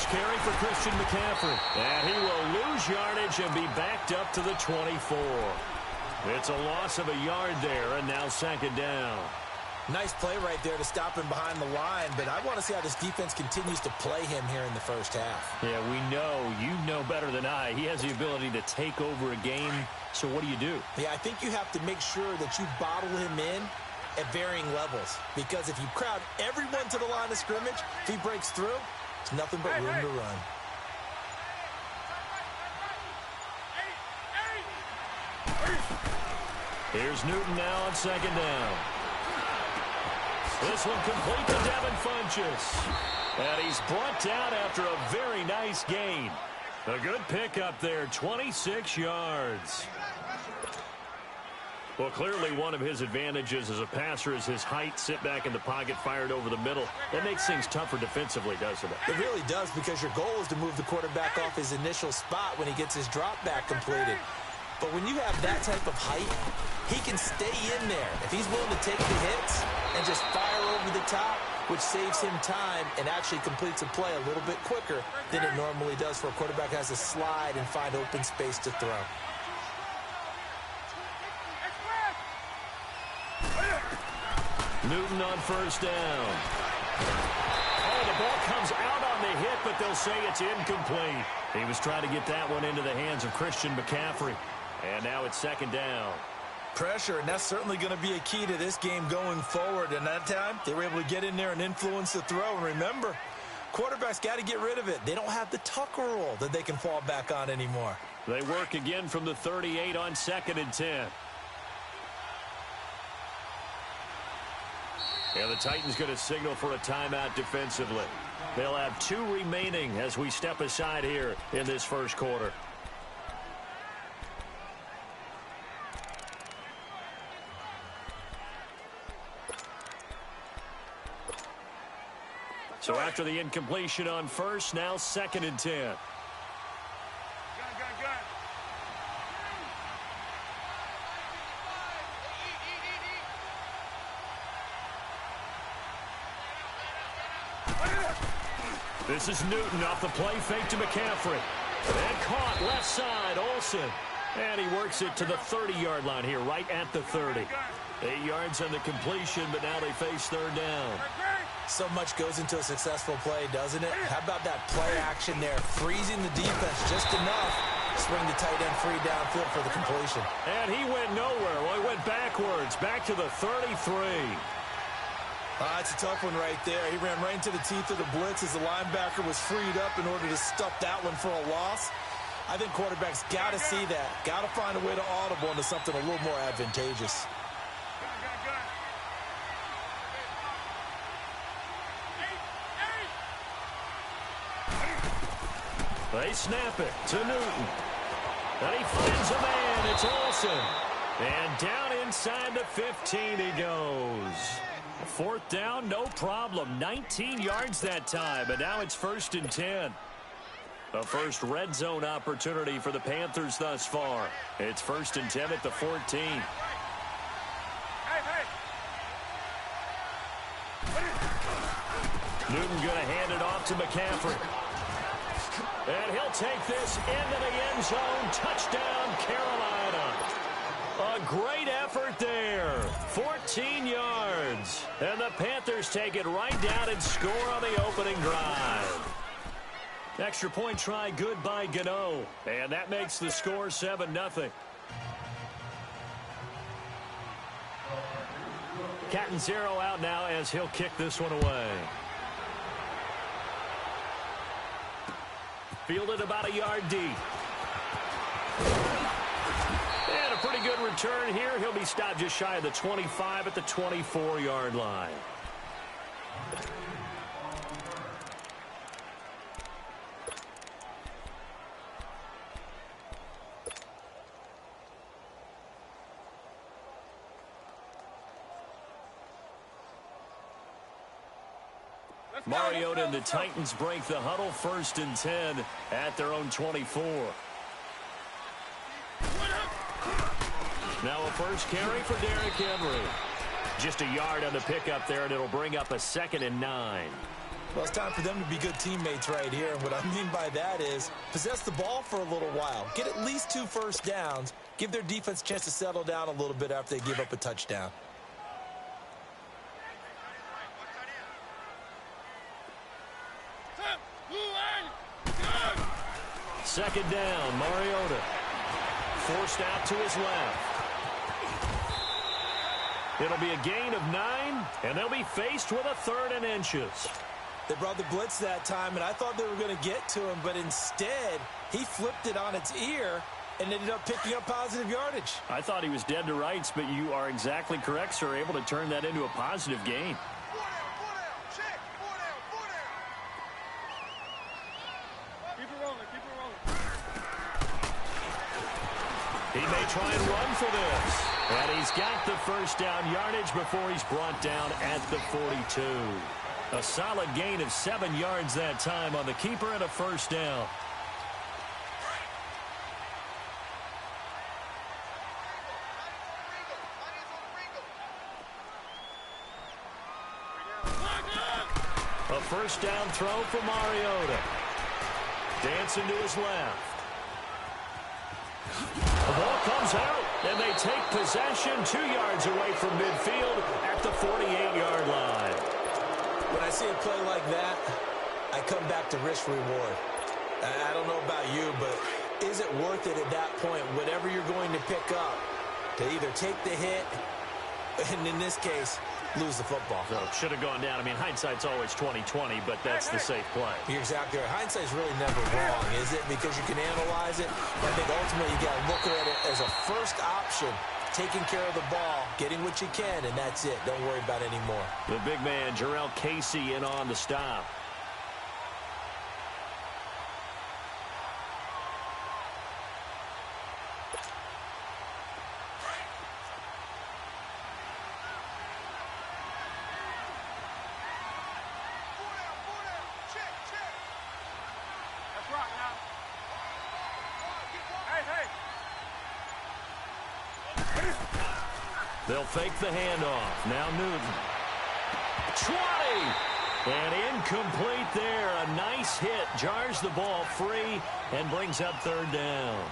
first carry for Christian McCaffrey. And he will lose yardage and be backed up to the 24. It's a loss of a yard there, and now second down. Nice play right there to stop him behind the line, but I want to see how this defense continues to play him here in the first half. Yeah, we know. You know better than I. He has the ability to take over a game, so what do you do? Yeah, I think you have to make sure that you bottle him in at varying levels, because if you crowd everyone to the line of scrimmage, if he breaks through, it's nothing but room to run. Here's Newton now on second down. This one complete to Devin Funchess. And he's brought down after a very nice gain. A good pickup there, 26 yards. Well, clearly one of his advantages as a passer is his height. Sit back in the pocket, fired over the middle. That makes things tougher defensively, doesn't it? It really does, because your goal is to move the quarterback off his initial spot when he gets his drop back completed. But when you have that type of height, he can stay in there if he's willing to take the hits and just fire over the top, which saves him time and actually completes a play a little bit quicker than it normally does for a quarterback who has to slide and find open space to throw. Newton on first down. Oh, the ball comes out on the hit, but they'll say it's incomplete. He was trying to get that one into the hands of Christian McCaffrey. And now it's second down. Pressure, and that's certainly going to be a key to this game going forward. And that time, they were able to get in there and influence the throw. And remember, quarterbacks got to get rid of it. They don't have the Tucker rule that they can fall back on anymore. They work again from the 38 on second and 10. And the Titans going to signal for a timeout defensively. They'll have 2 remaining as we step aside here in this first quarter. So after the incompletion on first, now second and 10. This is Newton off the play fake to McCaffrey. And caught left side, Olsen. And he works it to the 30-yard line here, right at the 30. 8 yards on the completion, but now they face third down. So much goes into a successful play, doesn't it? How about that play action there? Freezing the defense just enough. Swing the tight end free downfield for the completion. And he went nowhere. Well, he went backwards, back to the 33. It's a tough one right there. He ran right into the teeth of the blitz as the linebacker was freed up in order to stuff that one for a loss. I think quarterbacks got to see that. Got to find a way to audible into something a little more advantageous. They snap it to Newton. And he finds a man. It's Olsen. And down inside the 15 he goes. Fourth down, no problem. 19 yards that time, and now it's first and 10. The first red zone opportunity for the Panthers thus far. It's first and 10 at the 14. Newton going to hand it off to McCaffrey. And he'll take this into the end zone. Touchdown, Carolina. A great effort there. 14 yards. And the Panthers take it right down and score on the opening drive. Extra point try good by Gano. And that makes the score 7-0. Catanzaro out now as he'll kick this one away. Fielded about a yard deep. And a pretty good return here. He'll be stopped just shy of the 25 at the 24-yard line. Mariota and the Titans break the huddle, first and 10 at their own 24. Now a first carry for Derrick Henry. Just a yard on the pickup there, and it'll bring up a 2nd and 9. Well, it's time for them to be good teammates right here. And what I mean by that is possess the ball for a little while. Get at least 2 first downs. Give their defense a chance to settle down a little bit after they give up a touchdown. Second down, Mariota. Forced out to his left. It'll be a gain of 9, and they'll be faced with a 3rd and inches. They brought the blitz that time, and I thought they were going to get to him, but instead, he flipped it on its ear and ended up picking up positive yardage. I thought he was dead to rights, but you are exactly correct, sir, able to turn that into a positive gain. He may try and run for this. And he's got the first down yardage before he's brought down at the 42. A solid gain of 7 yards that time on the keeper and a first down. A first down throw for Mariota. Dancing to his left. The ball comes out, and they take possession 2 yards away from midfield at the 48-yard line. When I see a play like that, I come back to risk-reward. I don't know about you, but is it worth it at that point, whatever you're going to pick up, to either take the hit, and in this case, lose the football? So it should have gone down. I mean, hindsight's always 20/20, but that's the safe play. You're exactly right. Hindsight's really never wrong, is it? Because you can analyze it. But I think ultimately you got to look at it as a first option, taking care of the ball, getting what you can, and that's it. Don't worry about it anymore. The big man, Jarrell Casey, in on the stop. They'll fake the handoff. Now Newton. 20! And incomplete there. A nice hit. Jars the ball free and brings up 3rd down.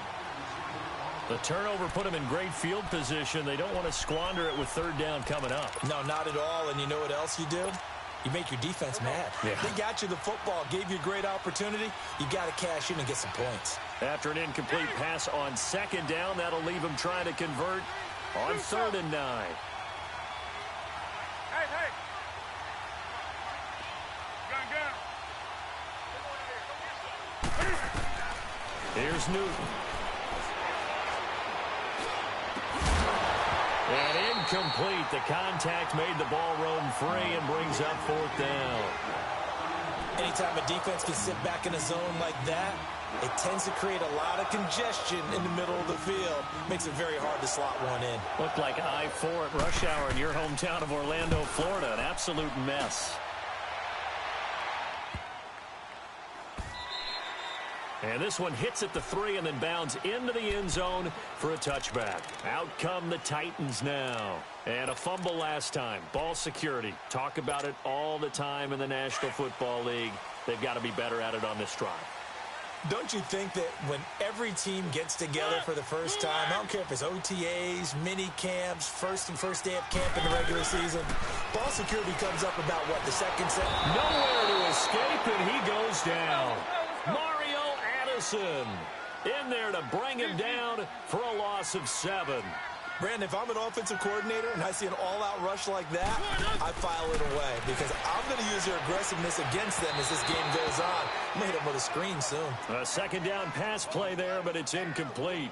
The turnover put them in great field position. They don't want to squander it with 3rd down coming up. No, not at all. And you know what else you do? You make your defense mad. Yeah. They got you the football, gave you a great opportunity. You got to cash in and get some points. After an incomplete pass on 2nd down, that'll leave them trying to convert on 3rd and 9. Hey. Here's Newton. And incomplete. The contact made the ball roam free and brings up 4th down. Anytime a defense can sit back in a zone like that, it tends to create a lot of congestion in the middle of the field. Makes it very hard to slot one in. Looked like I-4 at rush hour in your hometown of Orlando, Florida. An absolute mess. And this one hits at the 3 and then bounds into the end zone for a touchback. Out come the Titans now. And a fumble last time. Ball security. Talk about it all the time in the National Football League. They've got to be better at it on this drive. Don't you think that when every team gets together for the first time, I don't care if it's OTAs, mini camps, first day of camp in the regular season, ball security comes up about, what, the second set? Nowhere to escape, and he goes down. Mario Addison in there to bring him down for a loss of 7. Brandon, if I'm an offensive coordinator and I see an all-out rush like that, I file it away because I'm going to use their aggressiveness against them as this game goes on. I'm going to hit them with a screen soon. A 2nd down pass play there, but it's incomplete.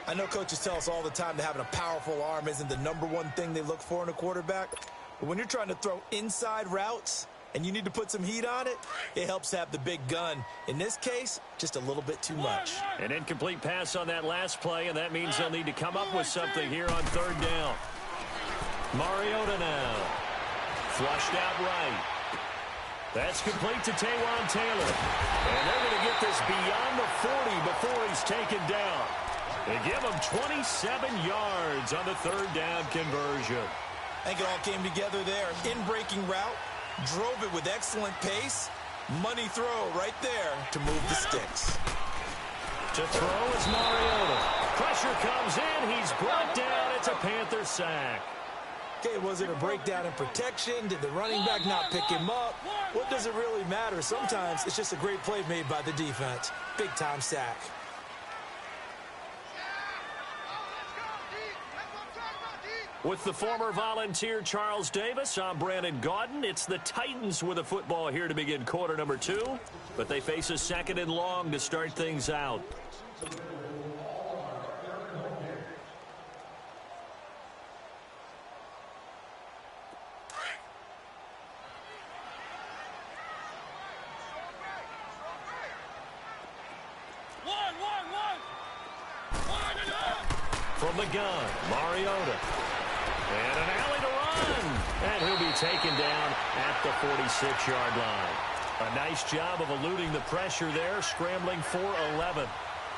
I know coaches tell us all the time that having a powerful arm isn't the #1 thing they look for in a quarterback. But when you're trying to throw inside routes and you need to put some heat on it, it helps to have the big gun. In this case, just a little bit too much. An incomplete pass on that last play, and that means they'll need to come up with something here on 3rd down. Mariota now. Flushed out right. That's complete to Taywan Taylor. And they're going to get this beyond the 40 before he's taken down. They give him 27 yards on the 3rd down conversion. I think it all came together there. In-breaking route, Drove it with excellent pace. Money throw right there to move the sticks. To throw is Mariota. Pressure comes in. He's brought down. It's a Panther sack. Okay, was it a breakdown in protection? Did the running back not pick him up? What does it really matter? Sometimes it's just a great play made by the defense. Big-time sack. With the former Volunteer Charles Davis, I'm Brandon Gaudin. It's the Titans with a football here to begin quarter number 2, but they face a 2nd and long to start things out. From the gun, Mariota. And an alley to run. And he'll be taken down at the 46-yard line. A nice job of eluding the pressure there, scrambling for 11.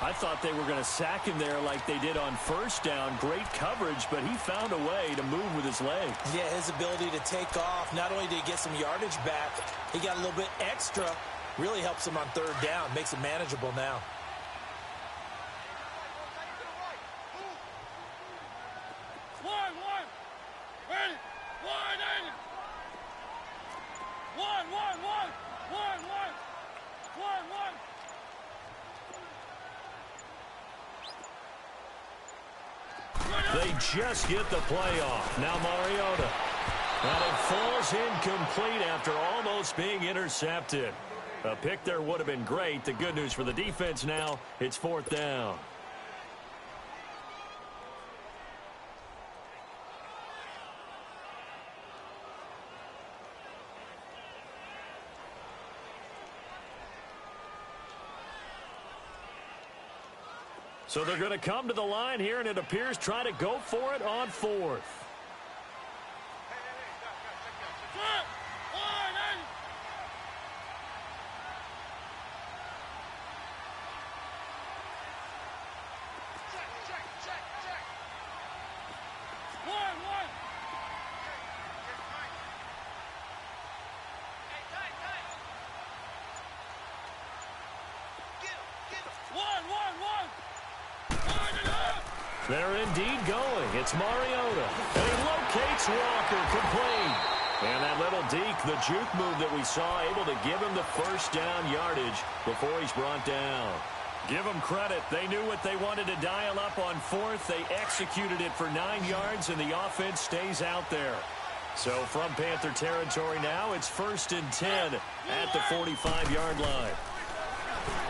I thought they were going to sack him there like they did on first down. Great coverage, but he found a way to move with his legs. Yeah, his ability to take off. Not only did he get some yardage back, he got a little bit extra. Really helps him on 3rd down. Makes it manageable now. They just get the play off. Now Mariota. And it falls incomplete after almost being intercepted. A pick there would have been great. The good news for the defense now, it's 4th down. So they're going to come to the line here, and it appears try to go for it on 4th. They're indeed going. It's Mariota. And he locates Walker, complete. And that little deke, the juke move that we saw, able to give him the 1st down yardage before he's brought down. Give them credit. They knew what they wanted to dial up on 4th. They executed it for 9 yards, and the offense stays out there. So from Panther territory now, it's 1st and 10 at the 45-yard line.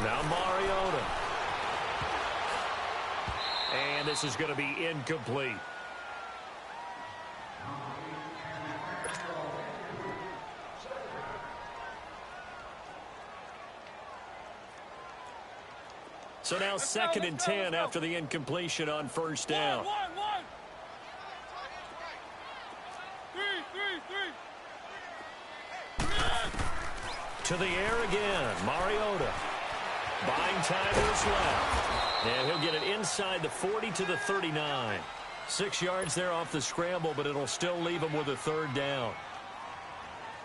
Now Mariota. And this is going to be incomplete. So now 2nd and 10 after the incompletion on 1st down. To the air again, Mariota. Buying time to his left. And he'll get it inside the 40 to the 39. 6 yards there off the scramble, but it'll still leave him with a 3rd down.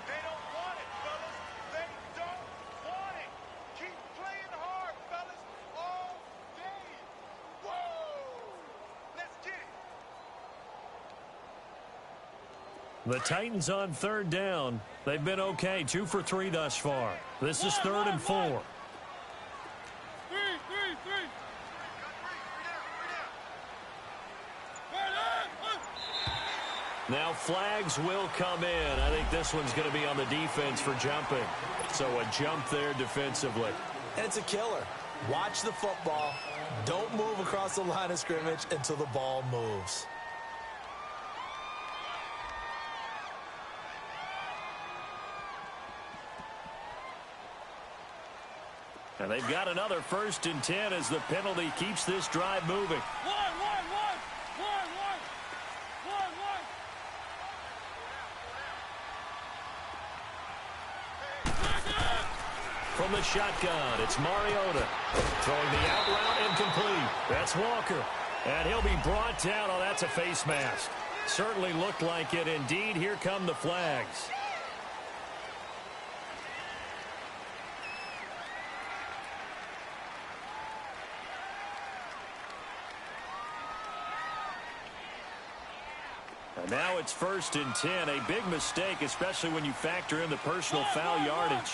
They don't want it, fellas. They don't want it. Keep playing hard, fellas, all day. Whoa! Let's get it. The Titans on 3rd down. They've been okay, 2 for 3 thus far. This is 3rd and 4. Now flags will come in. I think this one's going to be on the defense for jumping. So a jump there defensively. And it's a killer. Watch the football. Don't move across the line of scrimmage until the ball moves. And they've got another 1st and 10 as the penalty keeps this drive moving. From the shotgun, it's Mariota. Throwing the out route incomplete. That's Walker. And he'll be brought down. Oh, that's a face mask. Certainly looked like it. Indeed, here come the flags. Now it's 1st and 10. A big mistake, especially when you factor in the personal foul yardage.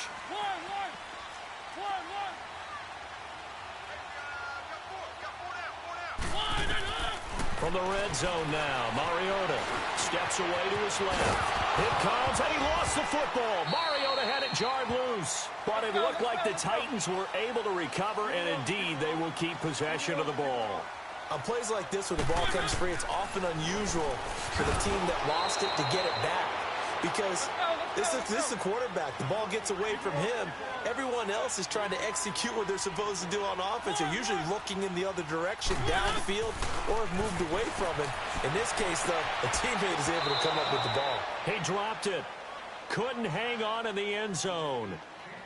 From the red zone now, Mariota steps away to his left. It comes, and he lost the football. Mariota had it jarred loose. But it looked like the Titans were able to recover, and indeed they will keep possession of the ball. On plays like this where the ball comes free, it's often unusual for the team that lost it to get it back. Because this is a quarterback. The ball gets away from him. Everyone else is trying to execute what they're supposed to do on offense. They're usually looking in the other direction, downfield, or have moved away from it. In this case, though, a teammate is able to come up with the ball. He dropped it. Couldn't hang on in the end zone.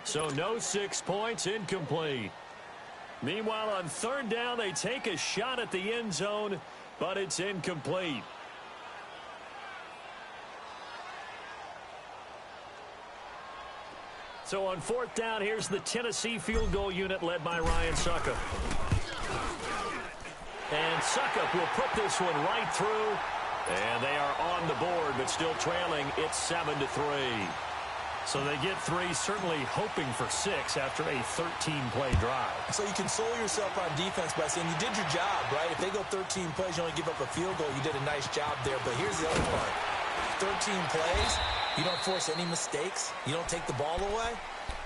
So no 6 points, incomplete. Meanwhile, on 3rd down, they take a shot at the end zone, but it's incomplete. So on 4th down, here's the Tennessee field goal unit led by Ryan Succop. And Succop will put this one right through. And they are on the board, but still trailing. It's 7-3. So they get 3, certainly hoping for 6 after a 13-play drive. So you console yourself on defense by saying you did your job, right? If they go 13 plays, you only give up a field goal, you did a nice job there. But here's the other part. 13 plays, you don't force any mistakes, you don't take the ball away.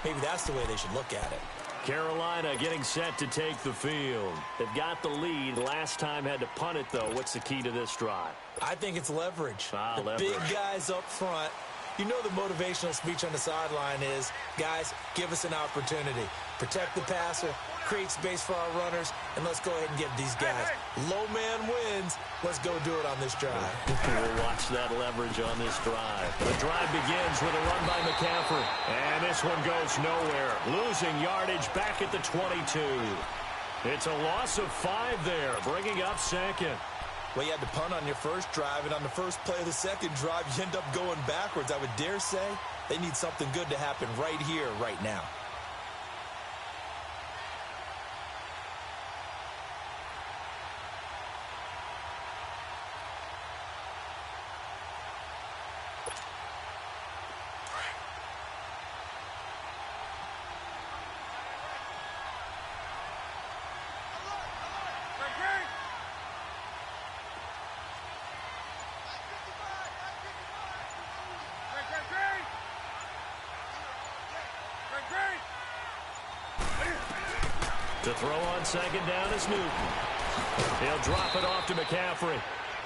Maybe that's the way they should look at it. Carolina getting set to take the field. They've got the lead. Last time had to punt it, though. What's the key to this drive? I think it's leverage. Leverage. Big guys up front. You know the motivational speech on the sideline is, guys, give us an opportunity. Protect the passer, create space for our runners, and let's go ahead and give these guys. Low man wins. Let's go do it on this drive. We'll watch that leverage on this drive. The drive begins with a run by McCaffrey. And this one goes nowhere. Losing yardage back at the 22. It's a loss of 5 there, bringing up 2nd. Well, you had to punt on your first drive, and on the first play of the second drive, you end up going backwards. I would dare say they need something good to happen right here, right now. To throw on 2nd down is Newton. He'll drop it off to McCaffrey.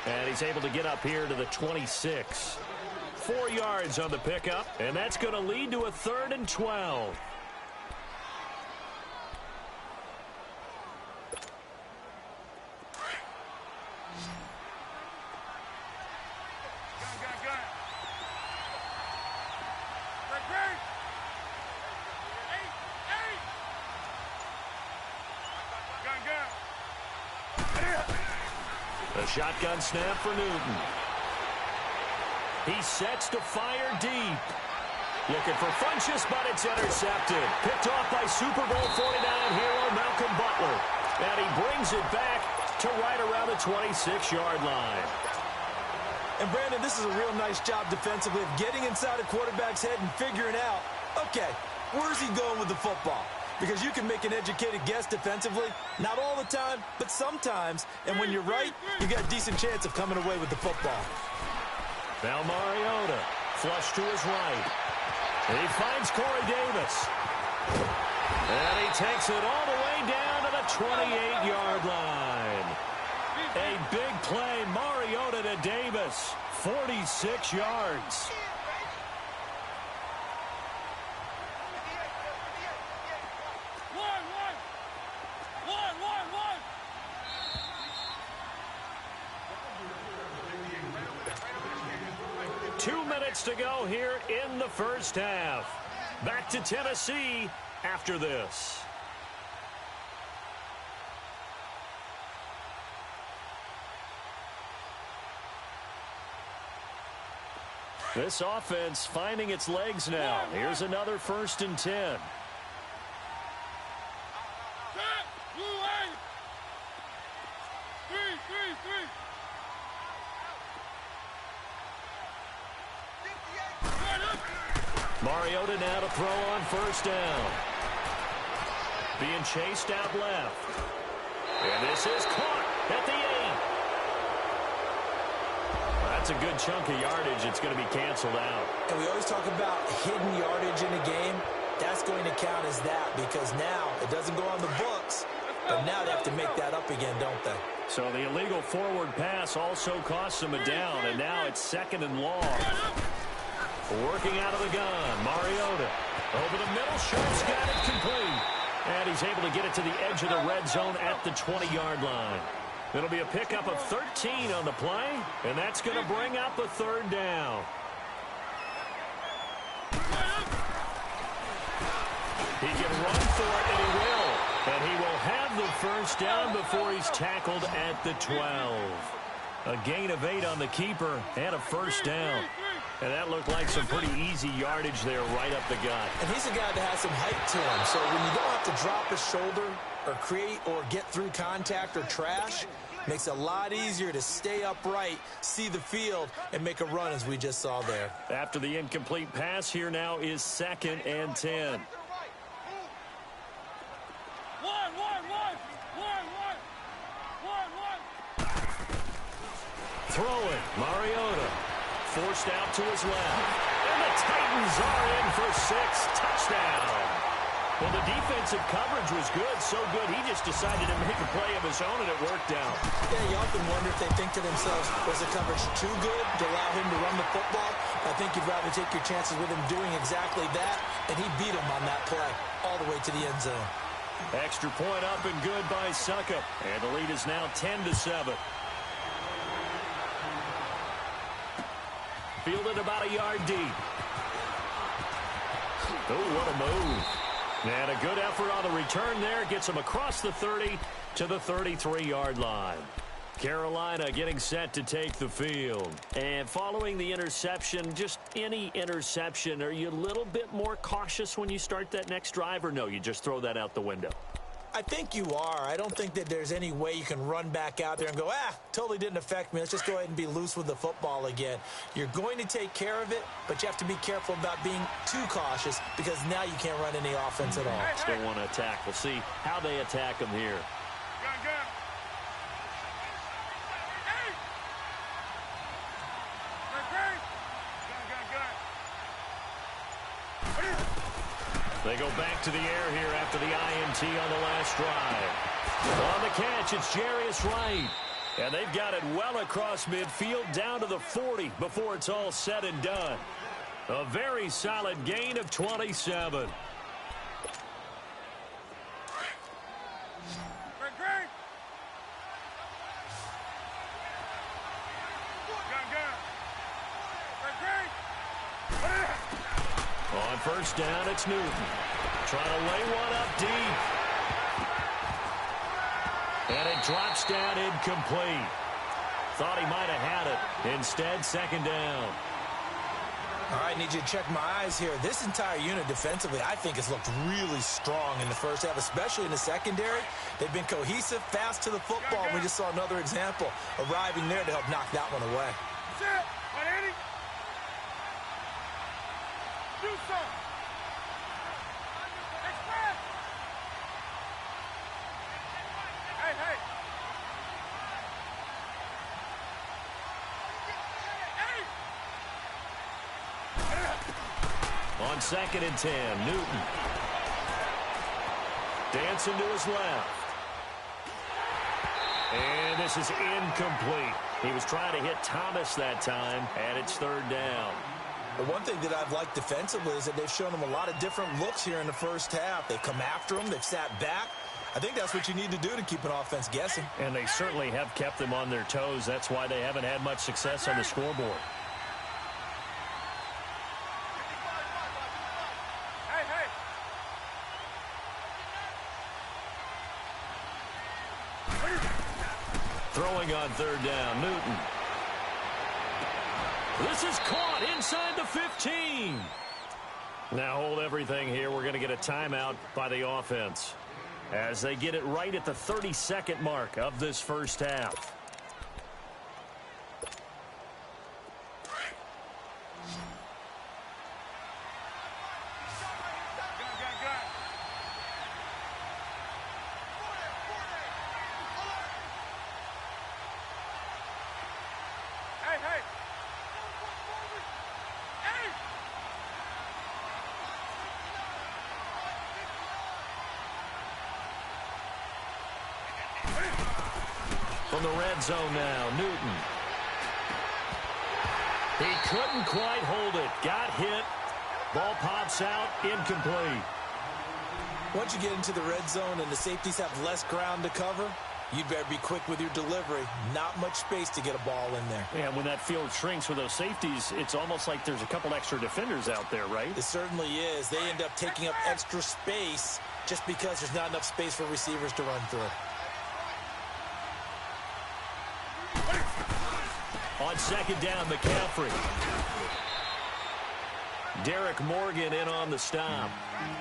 And he's able to get up here to the 26. 4 yards on the pickup. And that's going to lead to a 3rd and 12. A shotgun snap for Newton. He sets to fire deep. Looking for Funchess, but it's intercepted. Picked off by Super Bowl 49 hero Malcolm Butler. And he brings it back to right around the 26-yard line. And, Brandon, this is a real nice job defensively of getting inside a quarterback's head and figuring out, okay, where's he going with the football? Because you can make an educated guess defensively, not all the time, but sometimes. And when you're right, you got a decent chance of coming away with the football. Now Mariota, flush to his right. He finds Corey Davis. And he takes it all the way down to the 28-yard line. A big play, Mariota to Davis, 46 yards. To go here in the first half. Back to Tennessee after this. This offense finding its legs now. Here's another 1st and 10. Mariota now to throw on first down. Being chased out left. And this is caught at the 8. That's a good chunk of yardage. It's going to be canceled out. And we always talk about hidden yardage in a game. That's going to count as that because now it doesn't go on the books, but now they have to make that up again, don't they? So the illegal forward pass also costs them a down, and now it's 2nd and long. Working out of the gun, Mariota. Over the middle, Sharp's got it complete. And he's able to get it to the edge of the red zone at the 20-yard line. It'll be a pickup of 13 on the play, and that's going to bring up a 3rd down. He can run for it, and he will. And he will have the first down before he's tackled at the 12. A gain of 8 on the keeper and a first down. And that looked like some pretty easy yardage there right up the gut. And he's a guy that has some height to him. So when you don't have to drop his shoulder or create or get through contact or trash, makes it a lot easier to stay upright, see the field, and make a run as we just saw there. After the incomplete pass, here now is 2nd and 10. Throwing, Mariota. Forced out to his left. And the Titans are in for 6. Touchdown. Well, the defensive coverage was good, so good he just decided to make a play of his own, and it worked out. Yeah, you often wonder if they think to themselves, was the coverage too good to allow him to run the football? I think you'd rather take your chances with him doing exactly that, and he beat him on that play all the way to the end zone. Extra point up and good by Suckup, and the lead is now 10-7. Fielded about a yard deep. Oh, what a move. And a good effort on the return there. Gets him across the 30 to the 33-yard line. Carolina getting set to take the field. And following the interception, just any interception, are you a little bit more cautious when you start that next drive, or no, you just throw that out the window? I think you are. I don't think that there's any way you can run back out there and go, totally didn't affect me. Let's just go ahead and be loose with the football again. You're going to take care of it, but you have to be careful about being too cautious because now you can't run any offense at all. Still want to attack. We'll see how they attack them here. They go back to the air here after the INT on the last drive. On the catch, it's Jarius Wright. And they've got it well across midfield down to the 40 before it's all said and done. A very solid gain of 27. On first down, it's Newton. Trying to lay one up deep. And it drops down incomplete. Thought he might have had it. Instead, 2nd down. All right, need you to check my eyes here. This entire unit defensively, I think, has looked really strong in the first half, especially in the secondary. They've been cohesive, fast to the football. We just saw another example arriving there to help knock that one away. That's it. Eddie. Do something. Express. Hey. On 2nd and 10, Newton. Dancing to his left. And this is incomplete. He was trying to hit Thomas that time, and it's 3rd down. The one thing that I've liked defensively is that they've shown him a lot of different looks here in the first half. They've come after him. They've sat back. I think that's what you need to do to keep an offense guessing. And they certainly have kept them on their toes. That's why they haven't had much success on the scoreboard. Throwing on 3rd down, Newton. This is caught inside the 15. Now hold everything here. We're going to get a timeout by the offense as they get it right at the 32nd mark of this first half. From the red zone now, Newton. He couldn't quite hold it. Got hit. Ball pops out, incomplete. Once you get into the red zone and the safeties have less ground to cover, you'd better be quick with your delivery. Not much space to get a ball in there. Yeah, when that field shrinks with those safeties, it's almost like there's a couple extra defenders out there, right? It certainly is. They end up taking up extra space just because there's not enough space for receivers to run through. On second down, McCaffrey. Derek Morgan in on the stop.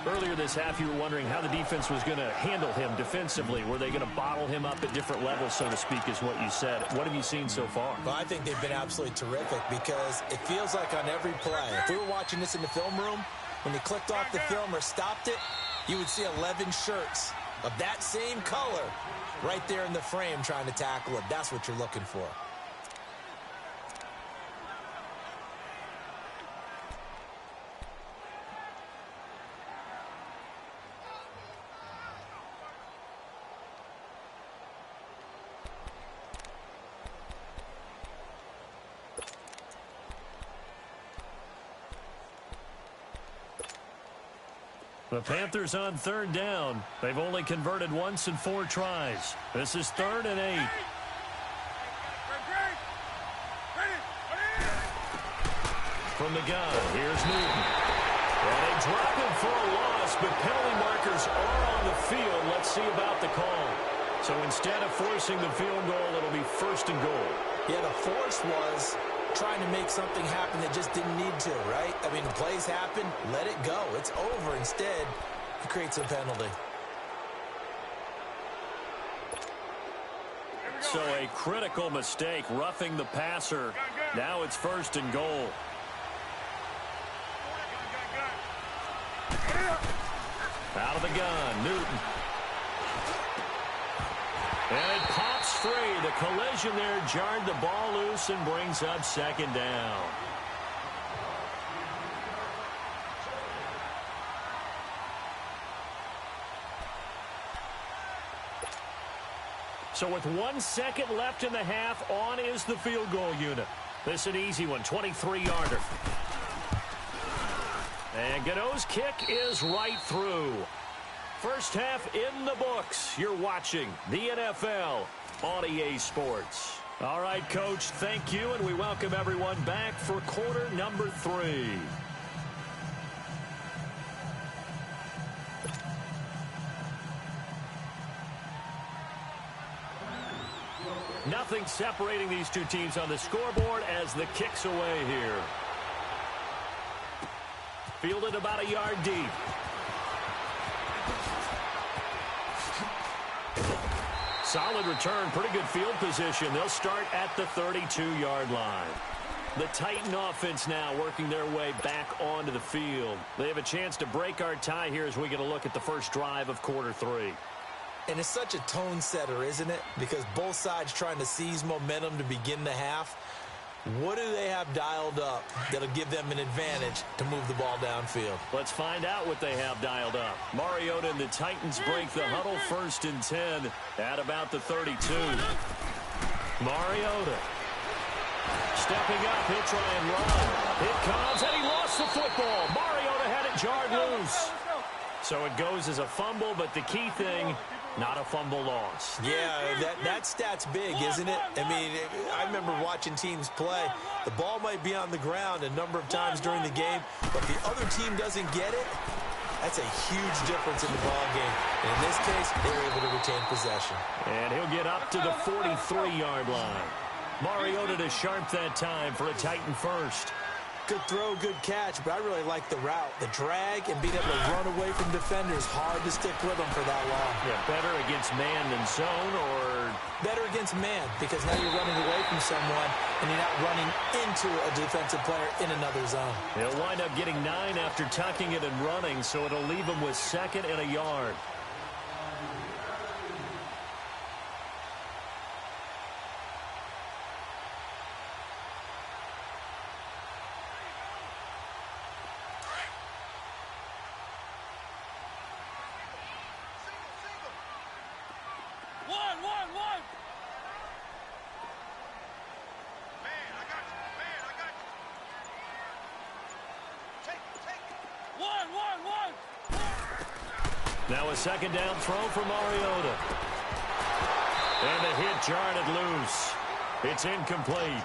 Earlier this half, you were wondering how the defense was going to handle him defensively. Were they going to bottle him up at different levels, so to speak, is what you said. What have you seen so far? Well, I think they've been absolutely terrific because it feels like on every play, if we were watching this in the film room, when they clicked off the film or stopped it, you would see 11 shirts of that same color right there in the frame trying to tackle it. That's what you're looking for. The Panthers on third down. They've only converted once in 4 tries. This is 3rd and 8. From the gun, here's Newton. And they drop him for a loss, but penalty markers are on the field. Let's see about the call. So instead of forcing the field goal, it'll be 1st and goal. Yeah, the force was trying to make something happen that just didn't need to, right? I mean, the plays happen, let it go. It's over. Instead, he creates a penalty. So a critical mistake, roughing the passer. Now it's 1st and goal. Out of the gun, Newton. And it pops free. The collision there jarred the ball loose and brings up 2nd down. So with 1 second left in the half, on is the field goal unit. This is an easy one, 23-yarder. And Gano's kick is right through. First half in the books. You're watching the NFL on EA Sports. All right, Coach, thank you, and we welcome everyone back for quarter number 3. Nothing separating these two teams on the scoreboard as the kick's away here. Fielded about a yard deep. Solid return, pretty good field position. They'll start at the 32-yard line. The Titan offense now working their way back onto the field. They have a chance to break our tie here as we get a look at the first drive of quarter 3. And it's such a tone setter, isn't it? Because both sides trying to seize momentum to begin the half. What do they have dialed up that'll give them an advantage to move the ball downfield? Let's find out what they have dialed up. Mariota and the Titans break the huddle, 1st and 10 at about the 32. Mariota stepping up. He'll try and run. It comes, and he lost the football. Mariota had it jarred loose. So it goes as a fumble, but the key thing, not a fumble loss. Yeah, that stat's big, isn't it? I mean, I remember watching teams play. The ball might be on the ground a number of times during the game, but the other team doesn't get it. That's a huge difference in the ball game. And in this case, they were able to retain possession. And he'll get up to the 43-yard line. Mariota to sharp that time for a Titan first. Good throw, good catch, but I really like the route. The drag and being able to run away from defenders, hard to stick with them for that long. Yeah, better against man than zone, or? Better against man, because now you're running away from someone and you're not running into a defensive player in another zone. He'll wind up getting 9 after tucking it and running, so it'll leave him with 2nd and a yard. Now a second down throw for Mariota. And the hit jarred it loose. It's incomplete.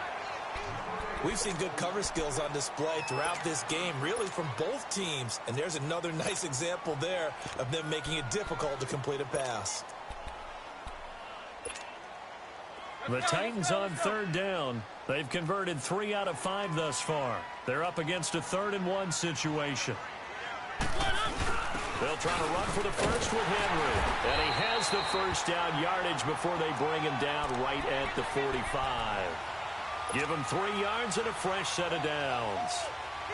We've seen good cover skills on display throughout this game, really from both teams. And there's another nice example there of them making it difficult to complete a pass. The Titans on third down. They've converted 3 out of 5 thus far. They're up against a 3rd-and-1 situation. They'll try to run for the first with Henry. And he has the first down yardage before they bring him down right at the 45. Give him 3 yards and a fresh set of downs.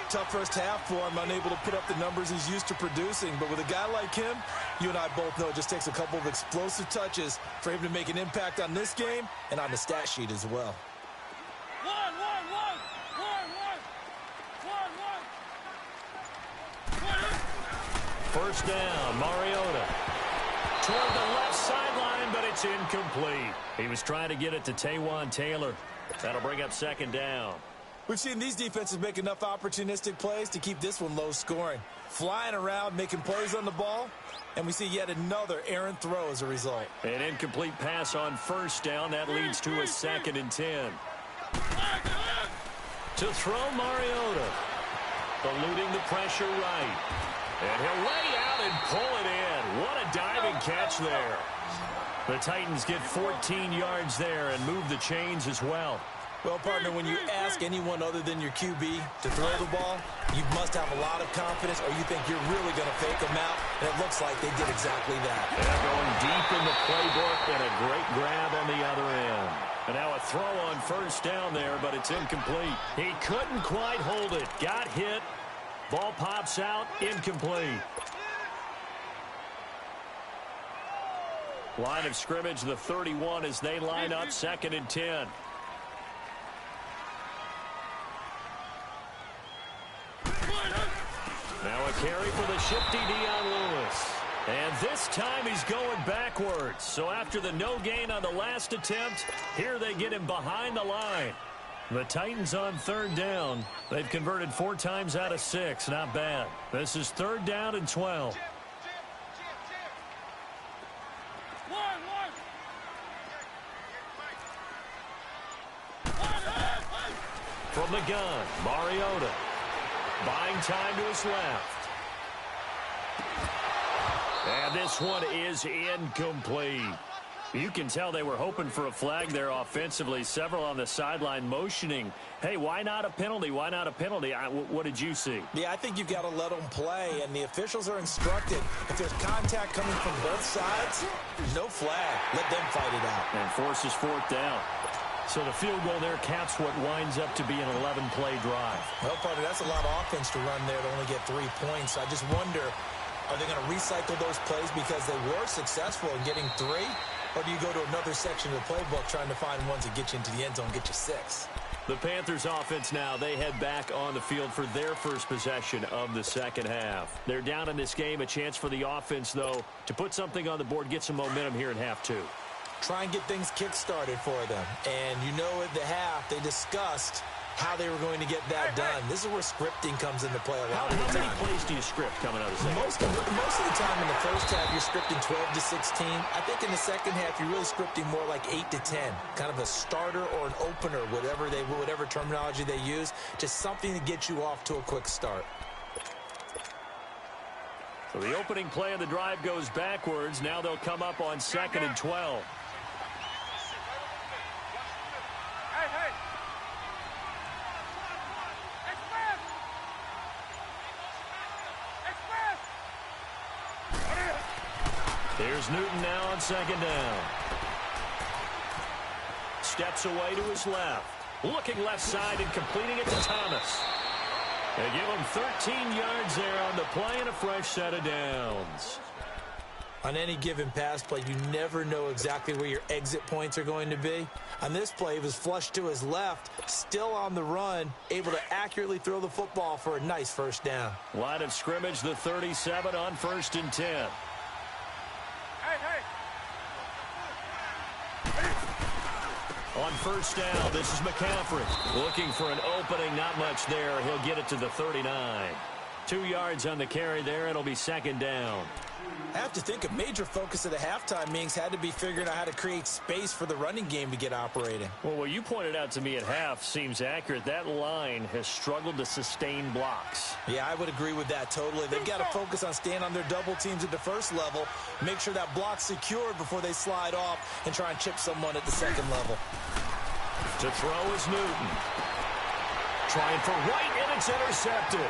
Tough first half for him, unable to put up the numbers he's used to producing. But with a guy like him, you and I both know it just takes a couple of explosive touches for him to make an impact on this game and on the stat sheet as well. First down, Mariota. Toward the left sideline, but it's incomplete. He was trying to get it to Taywan Taylor. That'll bring up second down. We've seen these defenses make enough opportunistic plays to keep this one low scoring. Flying around, making plays on the ball, and we see yet another errant throw as a result. An incomplete pass on first down. That leads to a 2nd and 10. To throw Mariota. Eluding the pressure right. And he'll lay out and pull it in. What a diving catch there. The Titans get 14 yards there and move the chains as well. Well, partner, when you ask anyone other than your QB to throw the ball, you must have a lot of confidence or you think you're really going to fake them out, and it looks like they did exactly that. They're going deep in the playbook and a great grab on the other end. And now a throw on first down there, but it's incomplete. He couldn't quite hold it. Got hit. Ball pops out. Incomplete. Line of scrimmage, the 31 as they line up 2nd and 10. Now a carry for the shifty Dion Lewis. And this time he's going backwards. So after the no gain on the last attempt, here they get him behind the line. The Titans on third down. They've converted 4 times out of 6. Not bad. This is 3rd down and 12. From the gun, Mariota. Buying time to his left. And this one is incomplete. You can tell they were hoping for a flag there offensively. Several on the sideline motioning. Hey, why not a penalty? Why not a penalty? What did you see? Yeah, I think you've got to let them play, and the officials are instructed. If there's contact coming from both sides, no flag. Let them fight it out. And forces 4th down. So the field goal there caps what winds up to be an 11-play drive. Well, partner, that's a lot of offense to run there to only get 3 points. I just wonder, are they going to recycle those plays because they were successful in getting 3? Or do you go to another section of the playbook trying to find ones that get you into the end zone, get you 6? The Panthers offense now, they head back on the field for their first possession of the second half. They're down in this game. A chance for the offense, though, to put something on the board, get some momentum here in half 2. Try and get things kick-started for them. And you know at the half, they discussed how they were going to get that done. This is where scripting comes into play a lot of the time. How many plays do you script coming out of the second? Most of the time in the first half, you're scripting 12 to 16. I think in the second half, you're really scripting more like 8 to 10. Kind of a starter or an opener, whatever terminology they use. Just something to get you off to a quick start. So the opening play of the drive goes backwards. Now they'll come up on 2nd and 12. Here's Newton now on 2nd down. Steps away to his left. Looking left side and completing it to Thomas. They give him 13 yards there on the play and a fresh set of downs. On any given pass play, you never know exactly where your exit points are going to be. On this play, he was flushed to his left, still on the run, able to accurately throw the football for a nice first down. Line of scrimmage, the 37 on 1st and 10. On first down, this is McCaffrey. Looking for an opening, not much there. He'll get it to the 39. 2 yards on the carry there. It'll be 2nd down. I have to think a major focus of the halftime meetings had to be figuring out how to create space for the running game to get operating. Well, what you pointed out to me at half seems accurate. That line has struggled to sustain blocks. Yeah, I would agree with that totally. They've got to focus on staying on their double teams at the first level, make sure that block's secured before they slide off and try and chip someone at the second level. To throw is Newton. Trying for White, and it's intercepted.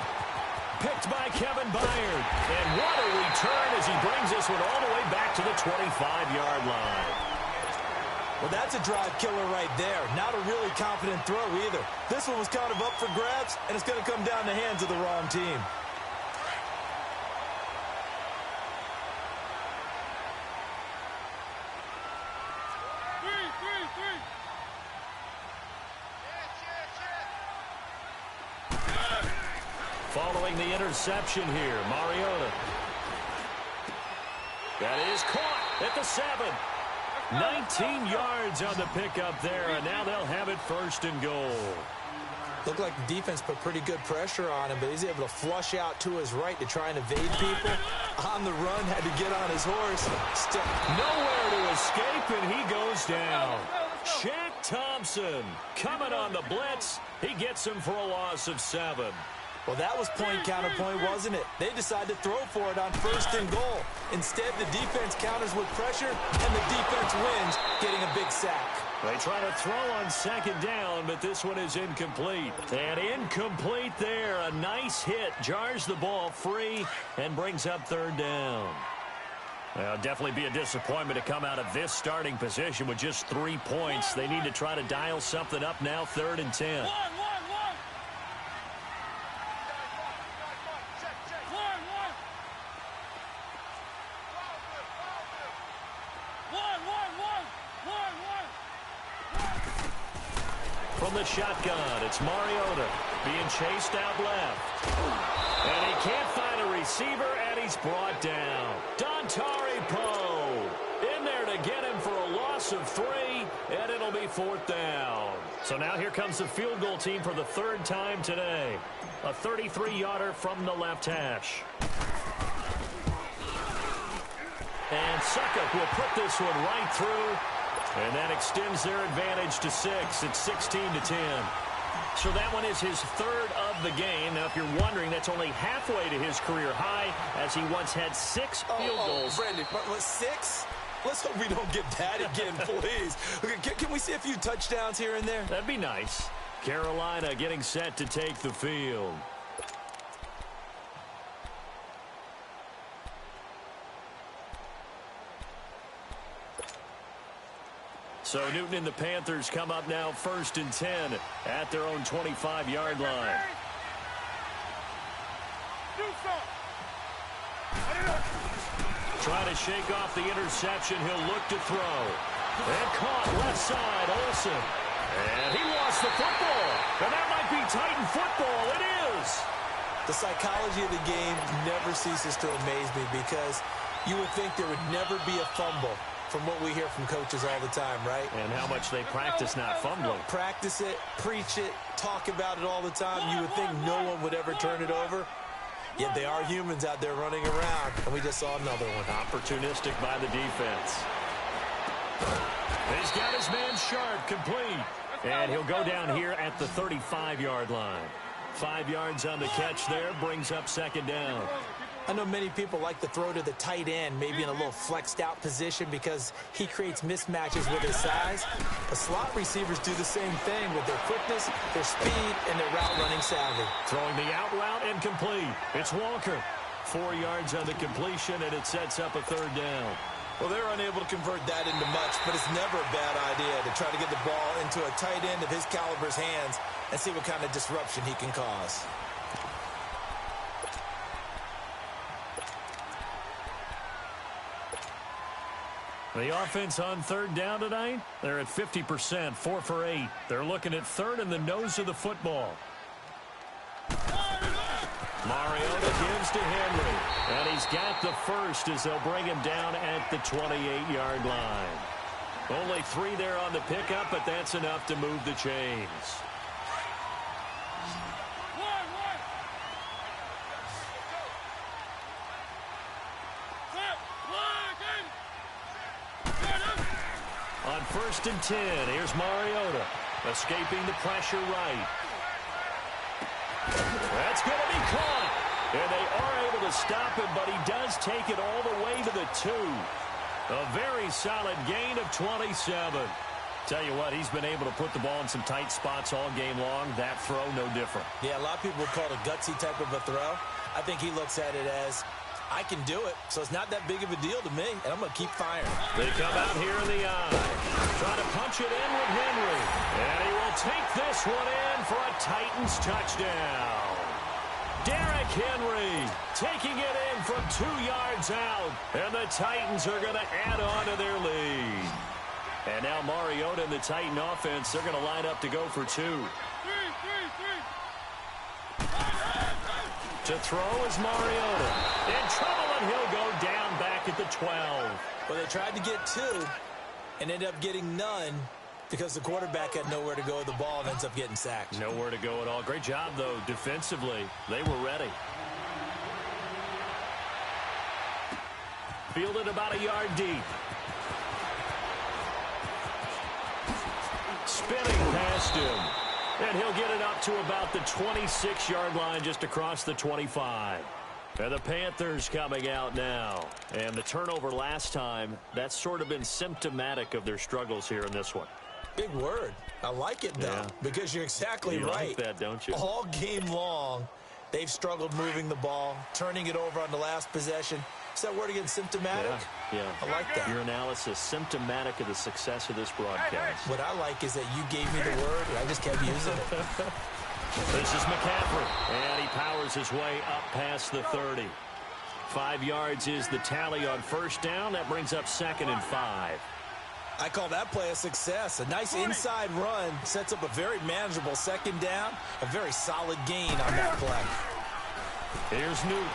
Picked by Kevin Byard. And what a return as he brings this one all the way back to the 25-yard line. Well, that's a drive killer right there. Not a really confident throw either. This one was kind of up for grabs, and it's going to come down the hands of the wrong team. Following the interception here, Mariota. That is caught at the 7. 19 yards on the pickup there, and now they'll have it first and goal. Looked like the defense put pretty good pressure on him, but he's able to flush out to his right to try and evade people. On the run, had to get on his horse. Nowhere to escape, and he goes down. Shaq Thompson coming on the blitz. He gets him for a loss of 7. Well, that was point counterpoint, wasn't it? They decided to throw for it on first and goal. Instead, the defense counters with pressure, and the defense wins, getting a big sack. They try to throw on second down, but this one is incomplete. And incomplete there. A nice hit. Jars the ball free and brings up third down. Well, definitely be a disappointment to come out of this starting position with just 3 points. They need to try to dial something up now, 3rd and 10. From the shotgun, it's Mariota being chased out left. And he can't find a receiver, and he's brought down. Dontari Poe in there to get him for a loss of 3, and it'll be 4th down. So now here comes the field goal team for the 3rd time today. A 33-yarder from the left hash. And Suckup will put this one right through. And that extends their advantage to 6. It's 16-10. So that one is his 3rd of the game. Now, if you're wondering, that's only halfway to his career high, as he once had 6 field goals. Brandon, 6? Let's hope we don't get that again, please. Okay, can we see a few touchdowns here and there? That'd be nice. Carolina getting set to take the field. So Newton and the Panthers come up now 1st and 10 at their own 25-yard line. Trying to shake off the interception. He'll look to throw. And caught left side, Olsen. And he lost the football. And that might be Titan football. It is. The psychology of the game never ceases to amaze me, because you would think there would never be a fumble from what we hear from coaches all the time, right? And how much they practice not fumbling. Practice it, preach it, talk about it all the time. You would think no one would ever turn it over. Yet they are humans out there running around, and we just saw another one. Opportunistic by the defense. He's got his man Sharp complete. And he'll go down here at the 35-yard line. 5 yards on the catch there, brings up 2nd down. I know many people like to throw to the tight end, maybe in a little flexed out position, because he creates mismatches with his size. The slot receivers do the same thing with their quickness, their speed, and their route running savvy. Throwing the out route incomplete. It's Walker. 4 yards on the completion, and it sets up a 3rd down. Well, they're unable to convert that into much, but it's never a bad idea to try to get the ball into a tight end of his caliber's hands and see what kind of disruption he can cause. The offense on 3rd down tonight, they're at 50%, 4 for 8. They're looking at 3rd in the nose of the football. Mariota gives to Henry, and he's got the first as they'll bring him down at the 28-yard line. Only 3 there on the pickup, but that's enough to move the chains. On 1st and 10, here's Mariota. Escaping the pressure right. That's going to be caught. And they are able to stop him, but he does take it all the way to the 2. A very solid gain of 27. Tell you what, he's been able to put the ball in some tight spots all game long. That throw, no different. Yeah, a lot of people would call it a gutsy type of a throw. I think he looks at it as, I can do it, so it's not that big of a deal to me, and I'm going to keep firing. They come out here in the eye. Trying to punch it in with Henry. And he will take this one in for a Titans touchdown. Derrick Henry taking it in from 2 yards out. And the Titans are going to add on to their lead. And now Mariota and the Titan offense, they're going to line up to go for 2. To throw is Mariota. In trouble, and he'll go down back at the 12. Well, they tried to get 2 and ended up getting none because the quarterback had nowhere to go with the ball and ends up getting sacked. Nowhere to go at all. Great job, though, defensively. They were ready. Fielded about a yard deep. Spinning past him. And he'll get it up to about the 26-yard line just across the 25. And the Panthers coming out now. And the turnover last time, that's sort of been symptomatic of their struggles here in this one. Big word. I like it, though, because you're exactly right. You like that, don't you? All game long, they've struggled moving the ball, turning it over on the last possession. Is that word again, symptomatic? Yeah. I like that. Your analysis, symptomatic of the success of this broadcast. What I like is that you gave me the word, and I just kept using it. This is McCaffrey, and he powers his way up past the 30. 5 yards is the tally on first down. That brings up 2nd and 5. I call that play a success. A nice inside run sets up a very manageable 2nd down. A very solid gain on that play. Here's Newton.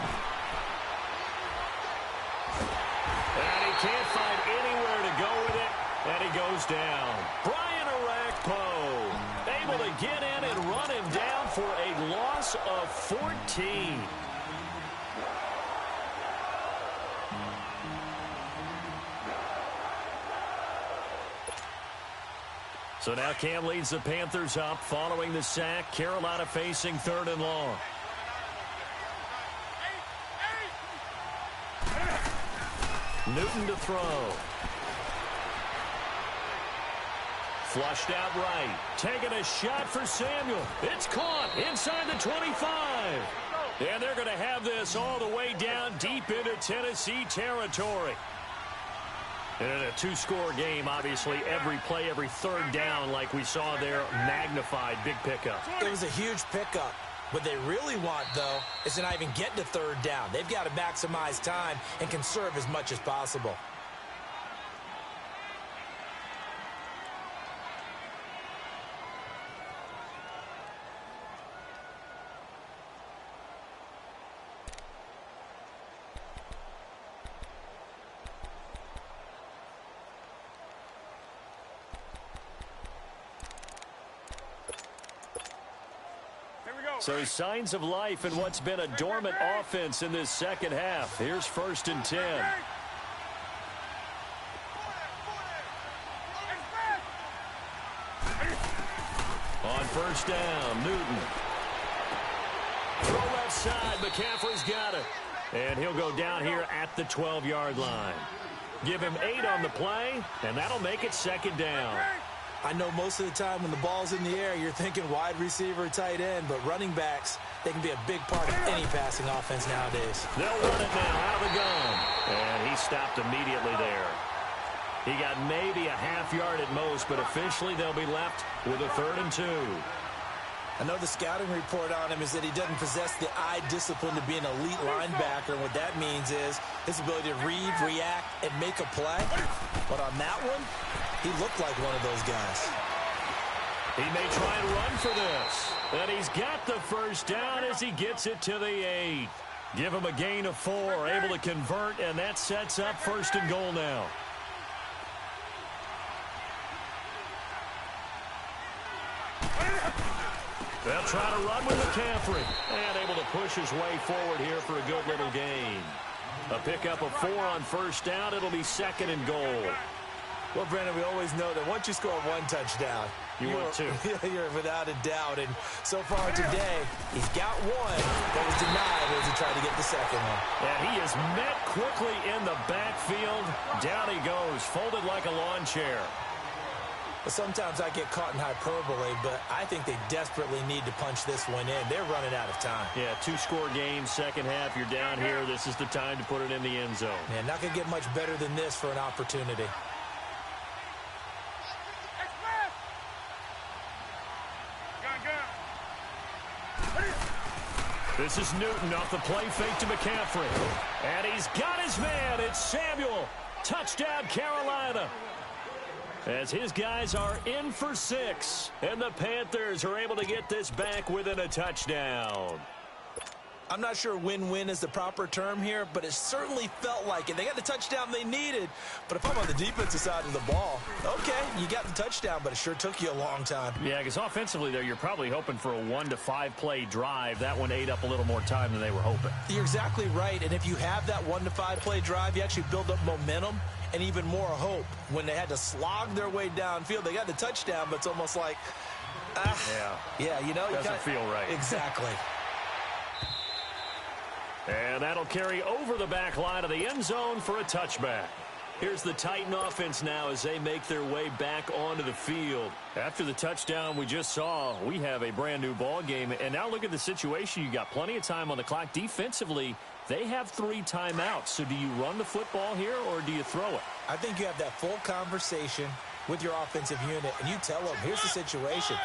And he can't find anywhere to go with it, and he goes down. Brian Orakpo able to get in and run him down for a loss of 14. So now Cam leads the Panthers up following the sack. Carolina facing 3rd and long. Newton to throw. Flushed out right. Taking a shot for Samuel. It's caught inside the 25. And they're going to have this all the way down deep into Tennessee territory. And in a 2-score game, obviously, every play, every 3rd down, like we saw there, magnified, big pickup. It was a huge pickup. What they really want, though, is to not even get to 3rd down. They've got to maximize time and conserve as much as possible. So signs of life in what's been a dormant offense in this 2nd half. Here's 1st and 10. On 1st down, Newton. Throw left side, McCaffrey's got it. And he'll go down here at the 12-yard line. Give him 8 on the play, and that'll make it 2nd down. I know most of the time when the ball's in the air, you're thinking wide receiver, tight end, but running backs, they can be a big part of any passing offense nowadays. They'll run it now out of the gun. And he stopped immediately there. He got maybe a half yard at most, but officially they'll be left with a 3rd and 2. I know the scouting report on him is that he doesn't possess the eye discipline to be an elite linebacker. And what that means is his ability to read, react, and make a play. But on that one, he looked like one of those guys. He may try and run for this. And he's got the 1st down as he gets it to the 8. Give him a gain of 4, able to convert, and that sets up 1st and goal now. They'll try to run with McCaffrey. And able to push his way forward here for a good little gain. A pickup of 4 on 1st down. It'll be 2nd and goal. Well, Brandon, we always know that once you score one touchdown, want two. You're without a doubt. And so far today, he's got one that was denied as he tried to get the second one. And he is met quickly in the backfield. Down he goes, folded like a lawn chair. Sometimes I get caught in hyperbole, but I think they desperately need to punch this one in. They're running out of time. Yeah, 2-score game, second half, you're down here. This is the time to put it in the end zone. Man, not going to get much better than this for an opportunity. This is Newton off the play fake to McCaffrey. And he's got his man. It's Samuel. Touchdown, Carolina. As his guys are in for 6. And the Panthers are able to get this back within a touchdown. I'm not sure win-win is the proper term here, but it certainly felt like it. They got the touchdown they needed, but if I'm on the defensive side of the ball, okay, you got the touchdown, but it sure took you a long time. Yeah, because offensively there, you're probably hoping for a 1 to 5 play drive. That one ate up a little more time than they were hoping. You're exactly right, and if you have that 1 to 5 play drive, you actually build up momentum and even more hope. When they had to slog their way downfield, they got the touchdown, but it's almost like, yeah, you know, doesn't feel right. Exactly. And that'll carry over the back line of the end zone for a touchback. Here's the Titan offense now as they make their way back onto the field. After the touchdown we just saw, we have a brand new ball game. And now look at the situation. You got plenty of time on the clock. Defensively, they have 3 timeouts. So do you run the football here or do you throw it? I think you have that full conversation with your offensive unit, and you tell them, here's the situation.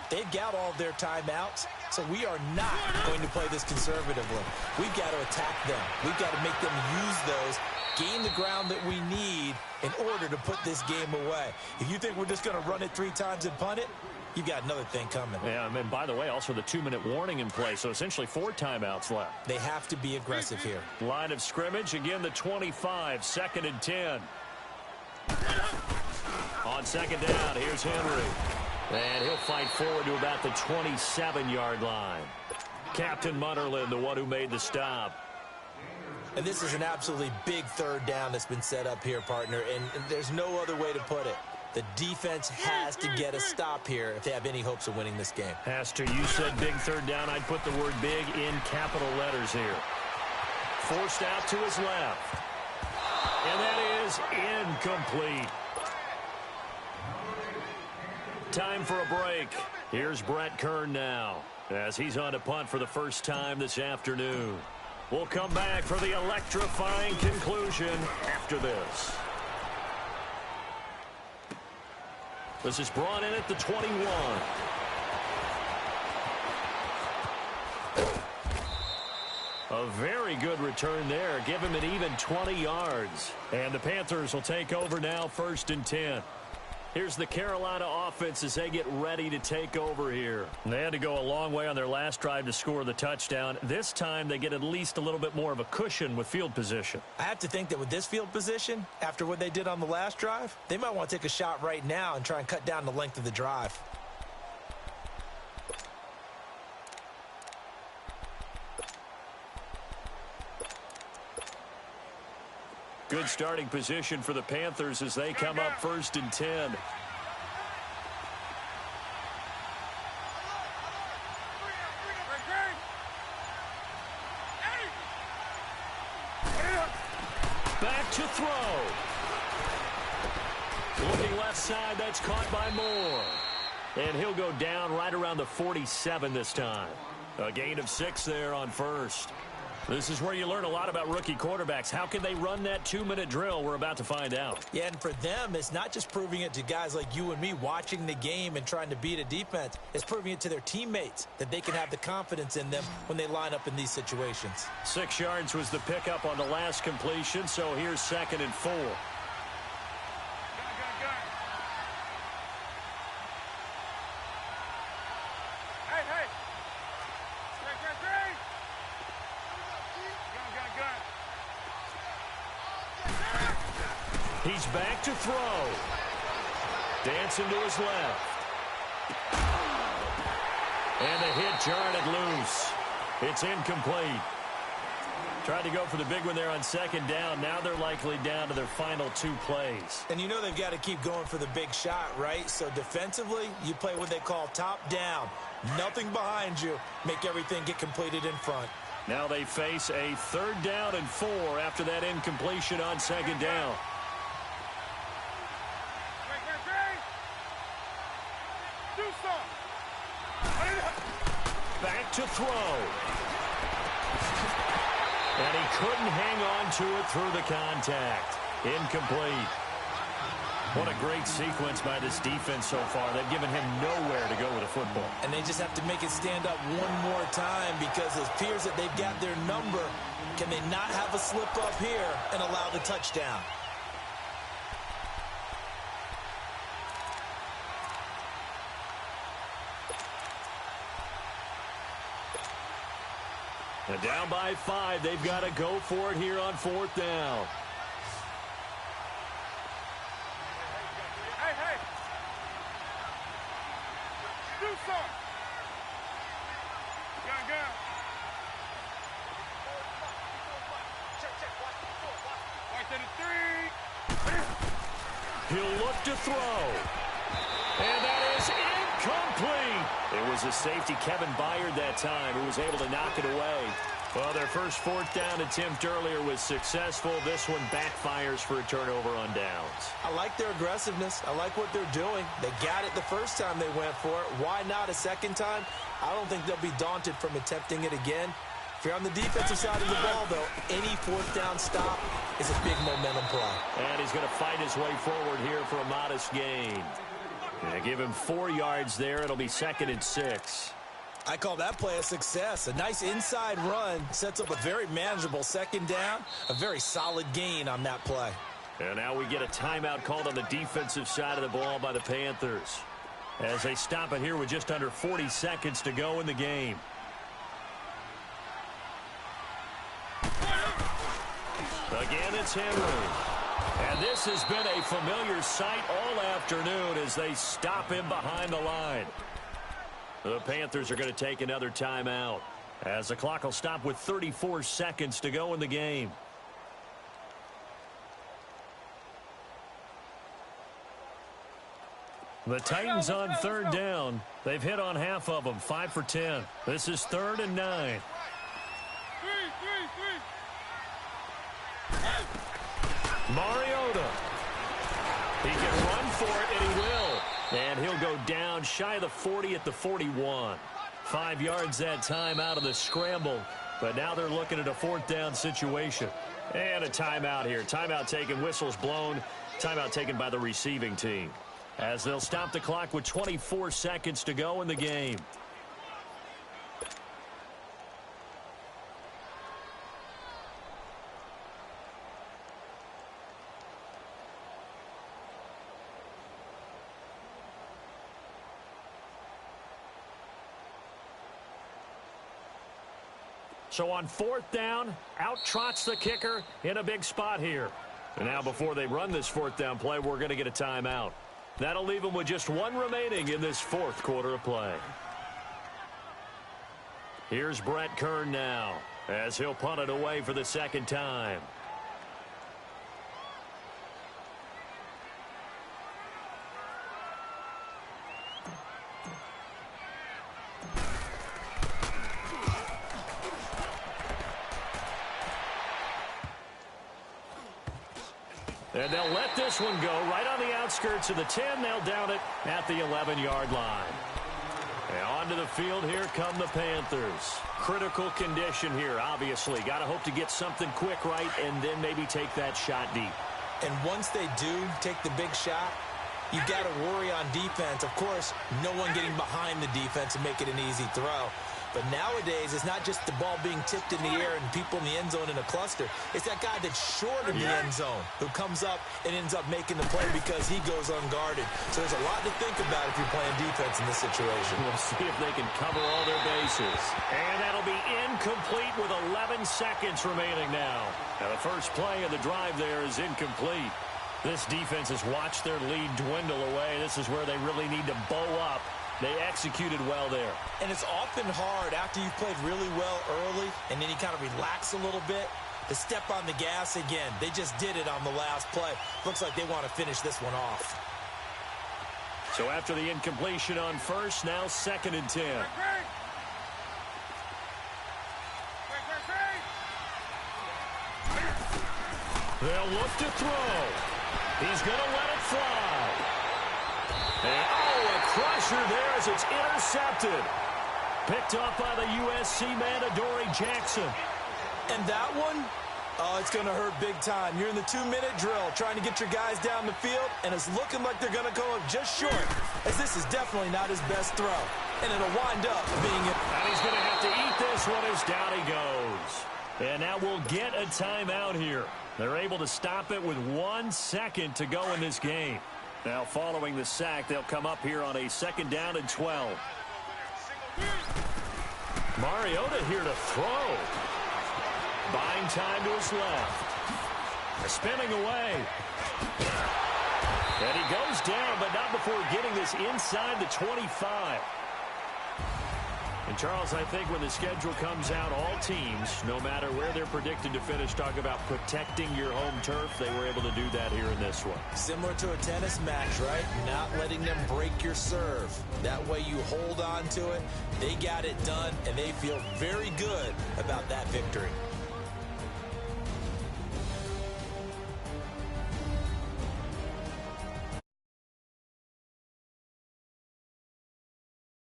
They've got all their timeouts, so we are not going to play this conservatively. We've got to attack them. We've got to make them use those, gain the ground that we need in order to put this game away. If you think we're just going to run it 3 times and punt it, you've got another thing coming. Yeah, and by the way, also the 2-minute warning in play, so essentially 4 timeouts left. They have to be aggressive here. Line of scrimmage, again the 25, 2nd and 10. On second down, here's Henry. And he'll fight forward to about the 27-yard line. Captain Munnerlyn, the one who made the stop. And this is an absolutely big 3rd down that's been set up here, partner, and there's no other way to put it. The defense has to get a stop here if they have any hopes of winning this game. Has to. You said big 3rd down. I'd put the word big in capital letters here. Forced out to his left. And that is incomplete. Time for a break. Here's Brett Kern now as he's on to punt for the first time this afternoon. We'll come back for the electrifying conclusion after this. This is brought in at the 21. A very good return there. Give him an even 20 yards. And the Panthers will take over now, 1st and 10. Here's the Carolina offense as they get ready to take over here. They had to go a long way on their last drive to score the touchdown. This time they get at least a little bit more of a cushion with field position. I have to think that with this field position, after what they did on the last drive, they might want to take a shot right now and try and cut down the length of the drive. Good starting position for the Panthers as they come up 1st and 10. Back to throw. Looking left side, that's caught by Moore. And he'll go down right around the 47 this time. A gain of 6 there on 1st. This is where you learn a lot about rookie quarterbacks. How can they run that 2-minute drill? We're about to find out. Yeah, and for them, it's not just proving it to guys like you and me watching the game and trying to beat a defense. It's proving it to their teammates that they can have the confidence in them when they line up in these situations. 6 yards was the pickup on the last completion, so here's 2nd and 4. He's back to throw. Dancing to his left. And the hit jarred it loose. It's incomplete. Tried to go for the big one there on second down. Now they're likely down to their final 2 plays. And you know they've got to keep going for the big shot, right? So defensively, you play what they call top down. Nothing behind you. Make everything get completed in front. Now they face a 3rd down and 4 after that incompletion on second down. Back to throw. And he couldn't hang on to it through the contact. Incomplete. What a great sequence by this defense so far. They've given him nowhere to go with the football. And they just have to make it stand up one more time because it appears that they've got their number. Can they not have a slip up here and allow the touchdown? And down by 5. They've got to go for it here on 4th down. Hey. Do something. Gun. Right to the 3. He'll look to throw. And that is incomplete. It was a safety, Kevin Byard, that time, who was able to knock it away. Well, their first 4th down attempt earlier was successful. This one backfires for a turnover on downs. I like their aggressiveness. I like what they're doing. They got it the first time they went for it. Why not a second time? I don't think they'll be daunted from attempting it again. If you're on the defensive side of the ball, though, any 4th down stop is a big momentum play. And he's going to fight his way forward here for a modest gain. And give him 4 yards there. It'll be 2nd and 6. I call that play a success. A nice inside run sets up a very manageable 2nd down. A very solid gain on that play. And now we get a timeout called on the defensive side of the ball by the Panthers, as they stop it here with just under 40 seconds to go in the game. Again, it's Henry. And this has been a familiar sight all afternoon as they stop him behind the line. The Panthers are going to take another timeout as the clock will stop with 34 seconds to go in the game. The Titans on 3rd down. They've hit on half of them, 5 for 10. This is 3rd and 9. Mariota. He can run for it, and he will. And he'll go down shy of the 40 at the 41. 5 yards that time out of the scramble. But now they're looking at a 4th down situation. And a timeout here. Timeout taken, whistles blown. Timeout taken by the receiving team, as they'll stop the clock with 24 seconds to go in the game. So on 4th down, out trots the kicker in a big spot here. And now before they run this 4th down play, we're going to get a timeout. That'll leave them with just 1 remaining in this 4th quarter of play. Here's Brett Kern now, as he'll punt it away for the 2nd time. And they'll let this one go right on the outskirts of the 10. They'll down it at the 11-yard line. And onto the field here come the Panthers. Critical condition here, obviously. Got to hope to get something quick right and then maybe take that shot deep. And once they do take the big shot, you got to worry on defense. Of course, no one getting behind the defense and make it an easy throw. But nowadays, it's not just the ball being tipped in the air and people in the end zone in a cluster. It's that guy that's short of the end zone who comes up and ends up making the play because he goes unguarded. So there's a lot to think about if you're playing defense in this situation. We'll see if they can cover all their bases. And that'll be incomplete with 11 seconds remaining now. Now the first play of the drive there is incomplete. This defense has watched their lead dwindle away. This is where they really need to bow up They executed well there. And it's often hard after you've played really well early and then you kind of relax a little bit to step on the gas again. They just did it on the last play. Looks like they want to finish this one off. So after the incompletion on first, now 2nd and 10. They'll look to throw. He's going to let it fly. And, a crusher there as it's intercepted. Picked up by the USC man, Adoree Jackson. And that one, it's going to hurt big time. You're in the 2-minute drill trying to get your guys down the field, and it's looking like they're going to go up just short, as this is definitely not his best throw. And it'll wind up being it. And he's going to have to eat this one as down he goes. And now we'll get a timeout here. They're able to stop it with 1 second to go in this game. Now following the sack, they'll come up here on a 2nd down and 12. Mariota here to throw. Buying time to his left. Spinning away. And he goes down, but not before getting this inside the 25. And, Charles, I think when the schedule comes out, all teams, no matter where they're predicted to finish, talk about protecting your home turf. They were able to do that here in this one. Similar to a tennis match, right? Not letting them break your serve. That way you hold on to it. They got it done, and they feel very good about that victory.